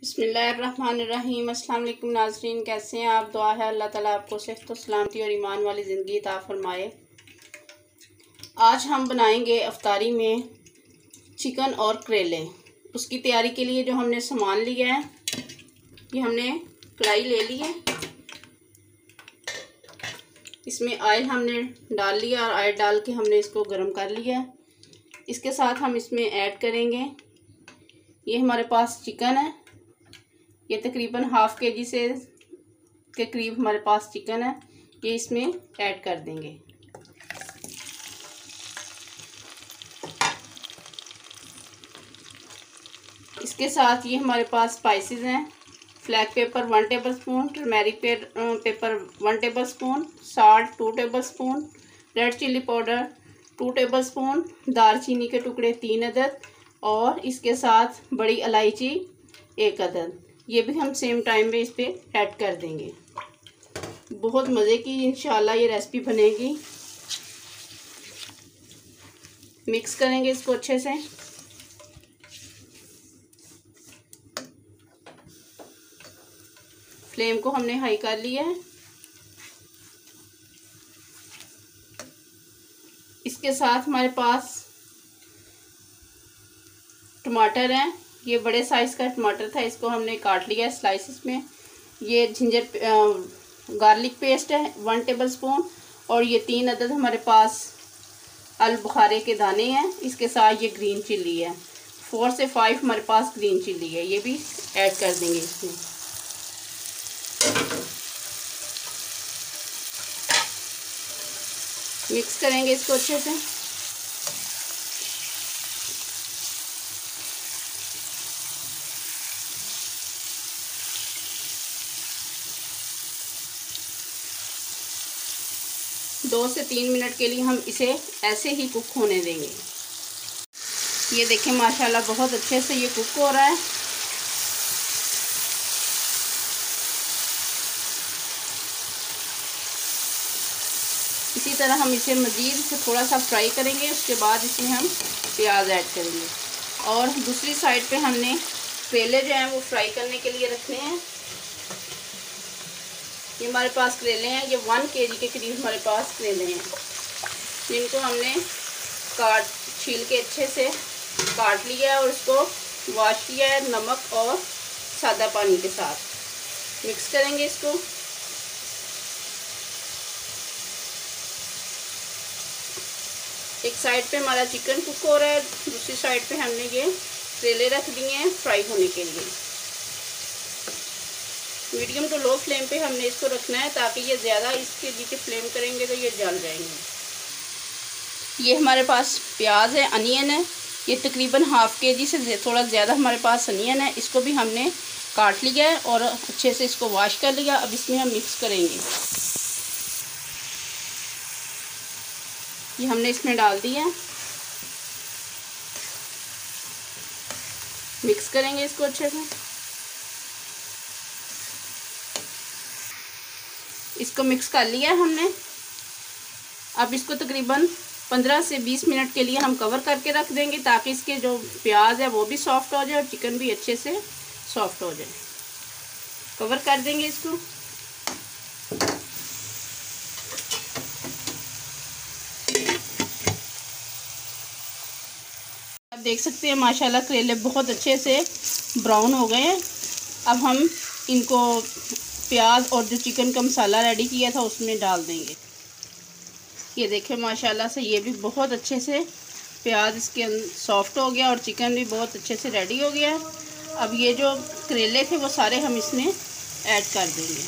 बिस्मिल्लाहिर्रहमानिर्रहीम। अस्सलाम वालेकुम नाज़रीन, कैसे हैं आप? दुआ है अल्लाह ताला आपको सेहत व सलामती और ईमान वाली ज़िंदगी अता फरमाए। आज हम बनाएंगे अफ्तारी में चिकन और करेले। उसकी तैयारी के लिए जो हमने सामान लिया है, ये हमने कढ़ाई ले ली है, इसमें ऑयल हमने डाल लिया और ऑयल डाल के हमने इसको गर्म कर लिया है। इसके साथ हम इसमें ऐड करेंगे, ये हमारे पास चिकन है, ये तकरीबन हाफ़ के जी से के करीब हमारे पास चिकन है, ये इसमें ऐड कर देंगे। इसके साथ ये हमारे पास स्पाइसेस हैं, flag paper 1 tablespoon, turmeric paper 1 tablespoon, salt 2 tablespoon, red chilli powder 2 tablespoon, दालचीनी के टुकड़े 3 अदद और इसके साथ बड़ी इलायची 1 अदद। ये भी हम सेम टाइम में इस पर ऐड कर देंगे। बहुत मज़े की इंशाल्लाह ये रेसिपी बनेगी। मिक्स करेंगे इसको अच्छे से। फ्लेम को हमने हाई कर लिया है। इसके साथ हमारे पास टमाटर हैं, ये बड़े साइज़ का टमाटर था, इसको हमने काट लिया है स्लाइसिस में। ये जिंजर गार्लिक पेस्ट है 1 टेबलस्पून और ये 3 अदद हमारे पास अल बुखारे के दाने हैं। इसके साथ ये ग्रीन चिल्ली है, 4 से 5 हमारे पास ग्रीन चिल्ली है, ये भी ऐड कर देंगे इसमें। मिक्स करेंगे इसको अच्छे से। दो से 3 मिनट के लिए हम इसे ऐसे ही कुक होने देंगे। ये देखें माशाल्लाह बहुत अच्छे से ये कुक हो रहा है। इसी तरह हम इसे मज़ीद से थोड़ा सा फ्राई करेंगे। उसके बाद इसमें हम प्याज ऐड करेंगे और दूसरी साइड पे हमने करेले जो हैं वो फ्राई करने के लिए रखने हैं। ये हमारे पास करेले हैं, ये 1 kg के करीब हमारे पास करेले हैं, जिनको हमने छील के अच्छे से काट लिया है और इसको वॉश किया है नमक और सादा पानी के साथ। मिक्स करेंगे इसको। एक साइड पे हमारा चिकन कुक हो रहा है, दूसरी साइड पे हमने ये करेले रख दिए हैं फ्राई होने के लिए। मीडियम टू लो फ्लेम पे हमने इसको रखना है, ताकि ये ज़्यादा इसके नीचे फ्लेम करेंगे तो ये जल जाएंगे। ये हमारे पास प्याज है, अनियन है, ये तकरीबन हाफ़ के जी से थोड़ा ज़्यादा हमारे पास अनियन है। इसको भी हमने काट लिया है और अच्छे से इसको वॉश कर लिया। अब इसमें हम मिक्स करेंगे। ये हमने इसमें डाल दिया, मिक्स करेंगे इसको अच्छे से। इसको मिक्स कर लिया है हमने। अब इसको तकरीबन 15 से 20 मिनट के लिए हम कवर करके रख देंगे, ताकि इसके जो प्याज है वो भी सॉफ्ट हो जाए और चिकन भी अच्छे से सॉफ्ट हो जाए। कवर कर देंगे इसको। आप देख सकते हैं माशाल्लाह करेले बहुत अच्छे से ब्राउन हो गए हैं। अब हम इनको प्याज और जो चिकन का मसाला रेडी किया था उसमें डाल देंगे। ये देखें माशाल्लाह से ये भी बहुत अच्छे से प्याज इसके अंदर सॉफ्ट हो गया और चिकन भी बहुत अच्छे से रेडी हो गया। अब ये जो करेले थे वो सारे हम इसमें ऐड कर देंगे।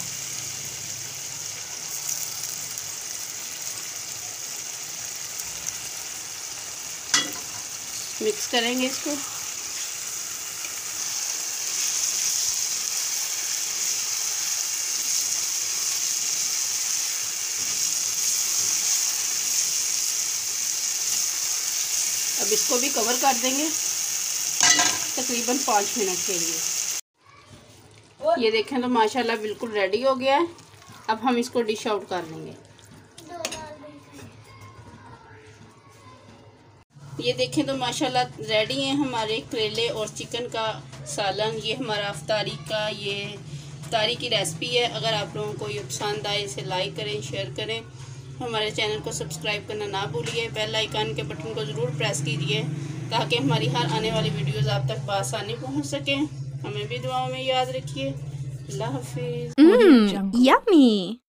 मिक्स करेंगे इसको। अब इसको भी कवर कर देंगे तकरीबन 5 मिनट के लिए। ये देखें तो माशाल्लाह बिल्कुल रेडी हो गया है। अब हम इसको डिश आउट कर लेंगे। ये देखें तो माशाल्लाह रेडी हैं हमारे करेले और चिकन का सालन। ये हमारा इफ्तारी की रेसिपी है। अगर आप लोगों को ये पसंद आए इसे लाइक करें, शेयर करें। हमारे चैनल को सब्सक्राइब करना ना भूलिए। बेल आइकन के बटन को ज़रूर प्रेस कीजिए ताकि हमारी हर आने वाली वीडियोज़ आप तक बआसानी पहुँच सकें। हमें भी दुआओं में याद रखिए। अल्लाह हाफिज़। Yummy!